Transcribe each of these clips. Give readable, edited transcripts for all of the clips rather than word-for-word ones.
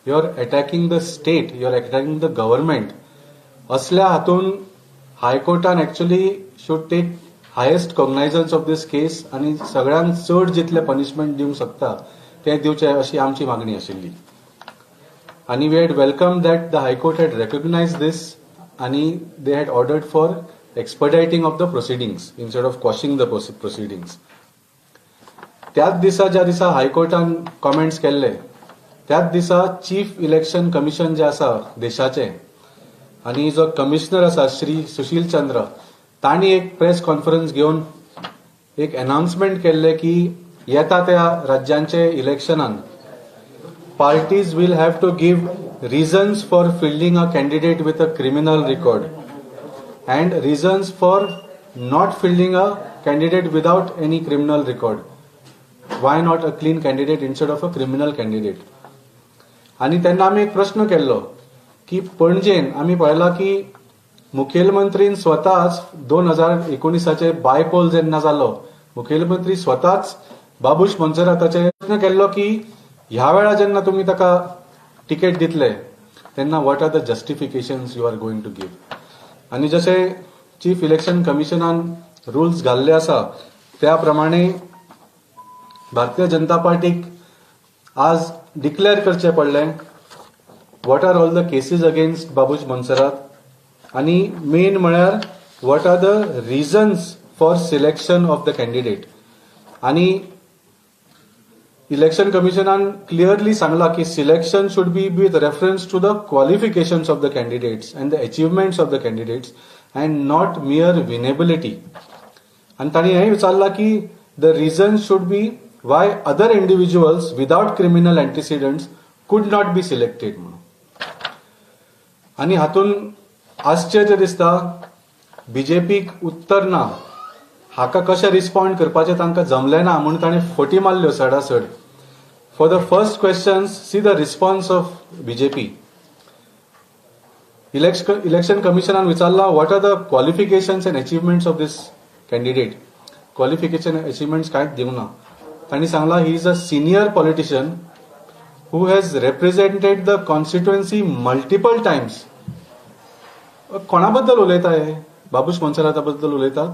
You are attacking the state, you are attacking the government. असल्या हातून हायकोर्टान actually should take highest cognizance of this case आनी सगळ्यांत चड जितले पनिशमेंट दिवंक शकता ते दिवचे अशी आमची मागणी आशिल्ली. आणि we had welcome that the high court had recognise this आणि they had ordered for expediting of the proceedings instead of quashing the proceedings. त्याच दिसा ज्या दिसा हायकोर्टान कॉमेंट्स केल्ले त्याच दिसा चीफ इलेक्शन कमिशन जे आसा देशाचे आणि जो कमिशनर आसा श्री सुशील चंद्र तांणी एक प्रेस कॉन्फरन्स घेवन एक अनाउन्समेंट केल्ले की येता त्या राज्यांचे इलेक्शनान parties will have to give reasons for fielding a candidate with a criminal record and reasons for not fielding a candidate without any criminal record. Why not a clean candidate instead of a criminal candidate? आणि त्यांना आम्ही एक प्रश्न केल्लो की पणजेन आम्ही पळयला की मुखेलमंत्रीन स्वताच 2019 बायपोल जेन्ना जालो मुखेलमंत्री स्वताच बाबूश मोन्सेराताचे प्रश्न केल्लो की ह्या वेळा जेन्ना तुम्ही ताका तिकेट दितले तेन्ना what are the justifications you are going to give. आणि जसे चीफ इलेक्शन कमिशनान रुल्स घाल्ले आसा त्या प्रमाणे भारतीय जनता पार्टीक आज डिक्लेअर करचे पडले what are all the cases against Babush Monserrate आणि मेन म्हळ्यार what are the reasons for selection of the candidate. आणि इलेक्शन कमिशनान क्लियरली सांगला की selection should be with reference to the qualifications of the candidates and the achievements of the candidates and not mere winnability. आणि तांणी हें विचारला की the reason should be why other individuals without criminal antecedents could not be selected म्हणून. आणि हातून आश्चर्य दिसता बीजेपीक उत्तर ना हाका कशें रिस्पॉन्ड करपाचें तांकां जमलें ना म्हणून ताणें फटी मारल्यो सडासड. For the first questions see the response of BJP. Election कमिशनान विचारला what are the qualifications and achievements of this candidate. Qualification achievements कांयच दिवंक ना. तांणी सांगला he is a senior politician who has represented the constituency multiple times. कोणा बद्दल उलयता हे बाबूश मोन्सेराता बद्दल उलयतात.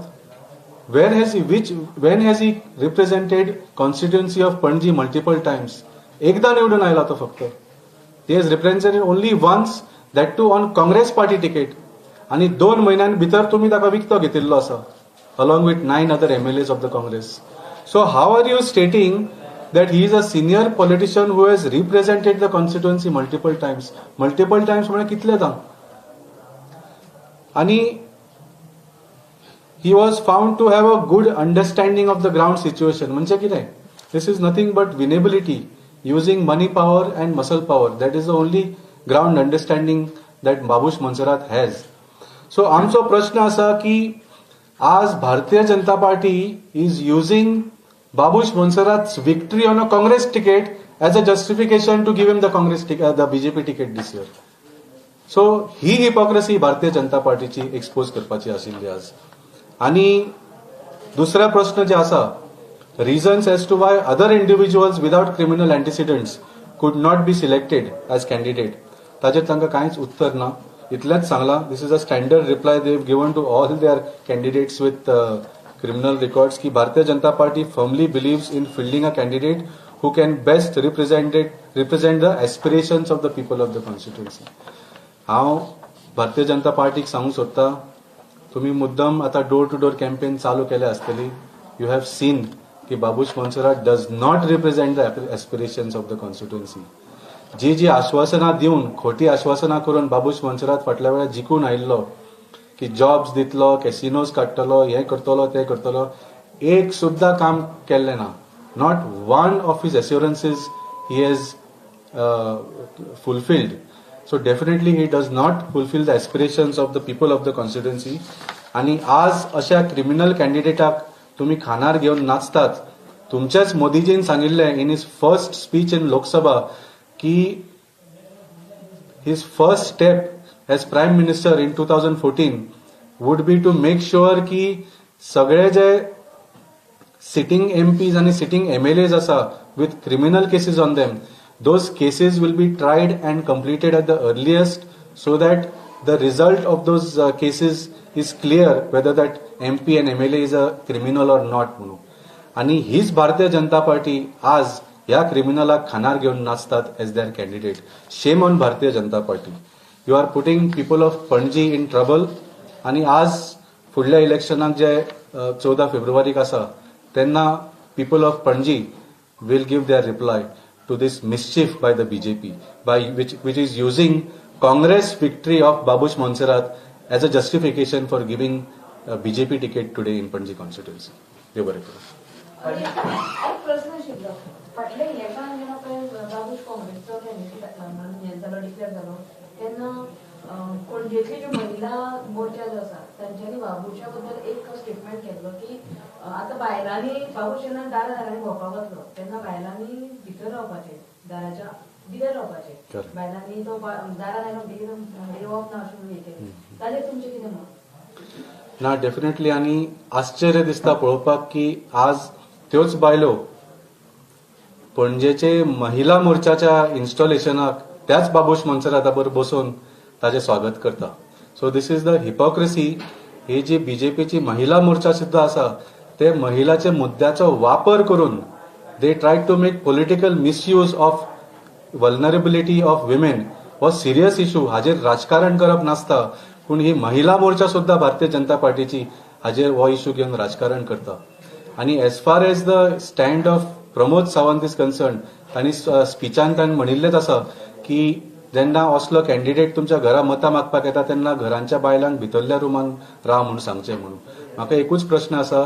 when has he represented constituency of Panji multiple times? एकदा निवडून आयला तो फक्त. he has represented only once, that too on Congress party ticket. आणि 2 महिन्यां भितर तुम्ही ताका विकतो घेतिल्लो आसा along with 9 other MLAs of the Congress. So how are you stating that he is a senior politician who has represented the constituency multiple times? Multiple times म्हणजे कितलेदा. आणि he was found to have a good understanding of the ground situation. म्हणजे कितें? This is nothing but winnability using money power and muscle power. That is the only ground understanding that Babush Monserrat has. So आमचो प्रश्न असा की आज भारतीय Janata party is using Babush Monserrat's victory on a Congress ticket as a justification to give him the the BJP ticket this year. So he hypocrisy Bharatiya Janata पार्टीची expose करपाची आशिल्ली आज. आणि दुसरा प्रश्न जे आसा reasons as to why other individuals without criminal antecedents could not be selected as candidate ताजेर तांकां कांयच उत्तर ना. इतलेंच सांगला this is a standard reply they have given to all their candidates with criminal records की Bharatiya Janata Party firmly believes in fielding a candidate who can best represent the aspirations of the people of the constituency. हांव भारतीय जनता पार्टीक सांगूंक सोदतां तुम्ही मुद्दम आता door to door campaign चालू केले असतली. यू हॅव सीन की Babush Monserrate does not represent the aspirations of the constituency. जी आश्वासना दिवन खोटी आश्वासना करून बाबूश मोन्सेरात फाटल्या वेळार जिखून आयिल्लो की जॉब्स दितलो कॅसिनोज काडटलो हे करतलो ते करतलो एक सुद्धा काम केल्लें ना. Not one of his assurances he has fulfilled. So definitely he does not fulfill the aspirations of the people of the constituency. आणि आज अशा क्रिमिनल कॅन्डिडेटाक तुम्ही खानार घेऊन नाचतात. तुमच्याच मोदीजीन सांगिल्ले in his first speech in Lok Sabha की his first step as prime minister in 2014 would be to make sure की सगळे जे सिटिंग MPs आणि सिटिंग MLAs आसा with criminal cases on them those cases will be tried and completed at the earliest so that the result of those cases is clear whether that MP and MLA is a criminal or not म्हणून. आणि हीच भारतीय Janata party आज ह्या क्रिमिनलाक खानार घेऊन नाचतात as their candidate. Shame on Bharatiya Janata Party. You are putting people of Panaji in trouble. आणि आज फुडल्या इलेक्शनाक जे 14 फेब्रुवारीक आसा तेन्ना people of Panaji will give their reply to this mischief by the BJP, which is using Congress victory of Babush Monserrat as a justification for giving a BJP ticket today in Panji constituency. देव बरें करूं. एक प्रश्न आशिल्लो. फाटल्या इलेक्शनाक जेन्ना पळय Babush काँग्रेसचो candidate जालो declare जालो तेन्ना पणजेतली ज्यो महिला मोर्चा जो आसा तांच्यांनी बाबूशा बद्दल एक स्टेटमेंट केल्लो की आता बायलांनी बाबूश जेन्ना दारांनी भोंवपाक वतलो तेन्ना बायलांनी भितर रावपाचें, दाराच्या भितर रावपाचें. बायलांनी तो दारान आयलो म्हणटकीर येवप ना अशें म्हणून केलें. ताजेर तुमचें कितें मत? ना डेफिनेटली. आणि आश्चर्य दिसता पळोवपाक की आज त्योच बायलो पणजेचे महिला मोर्चाच्या इन्स्टॉलेशनाक त्याच बाबूश मोन्सेराता बरोबर बसून ताचे स्वागत करता. So this is the hypocrisy. ही जी बीजेपीची महिला मोर्चा सुद्धा आसा ते महिलाचे मुद्द्याचो वापर करून they try to make political misuse of vulnerability of women. हो सिरियस इशू. हाजेर राजकारण करप नासता. पूण ही महिला मोर्चा सुद्धा भारतीय जनता पार्टीची हाजेर हो इशू घेवन राजकारण करता. आणि as far as the stand of Pramod Sawant is concern तांणी स्पिचान ताणें म्हणिल्लेच आसा की जेन्ना असलो कॅन्डिडेट तुमच्या घरा मतां मागपाक येता तेन्ना घरांच्या बायलांक भितरल्या रुमान राव म्हणून सांगचें म्हणून. म्हाका एकूच प्रश्न आसा.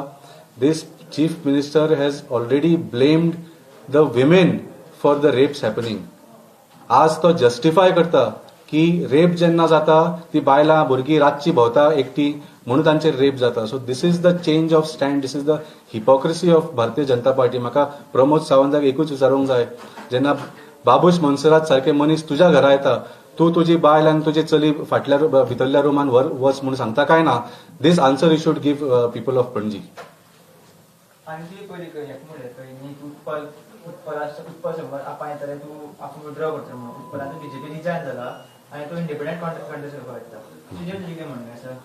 This chief minister has already blamed the women for the rapes happening. आज तो जस्टिफाय करता की रेप जेन्ना जाता ती बायलां भुरगीं रातची भोंवता एकटी म्हणून तांचेर रेप जाता. So this is the change of stand. This is the hypocrisy of भारतीय जनता पार्टी. म्हाका प्रमोद सावंताक एकूच विचारूंक जाय जेन्ना बाबूश मोन्सेरात सारखे मनीस तुज्या घरा येता तू तुजी बायल आनी तुजी चली फाटल्या भितरल्या रुमान वच म्हणून सांगता काय ना. This answer you should give people of Panaji. आणखी पयली उत्पल शंबर आपण येताले तू आपण विड्रॉ करता म्हणून उत्पलांतून बीजेपी रिजायन जाला आणि तो इंडिपेंडंट कॉन्टेस्ट करपाक येता. तुजें तुजें कितें म्हणणें आसा?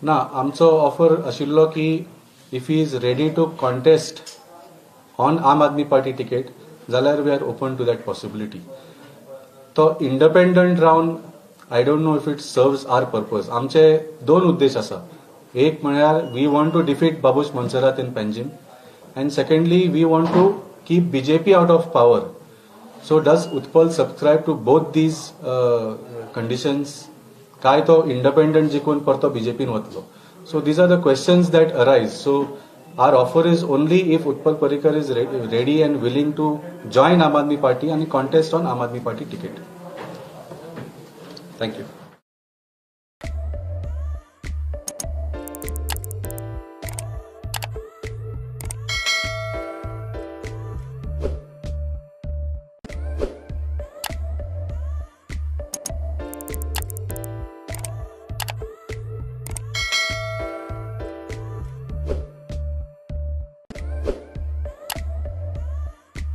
ना आमचो ऑफर आशिल्लो की if he is ready to contest on Aam Aadmi Party ticket जाल्यार we are open to that possibility. तो इंडिपेंडंट रावन I don't know if it serves our purpose. आमचे दोन उद्देश आसा. एक म्हळ्यार we want to defeat Babush Monserrate in Panjim and secondly we want to keep BJP out of power. So does Utpal subscribe to both these conditions? काय तो independent जिखून परतो बीजेपीन वतलो? So these are the questions that arise. So our offer is only if Utpal Parrikar is ready and willing to join Aam Aadmi Party and contest on Aam Aadmi Party ticket. Thank you.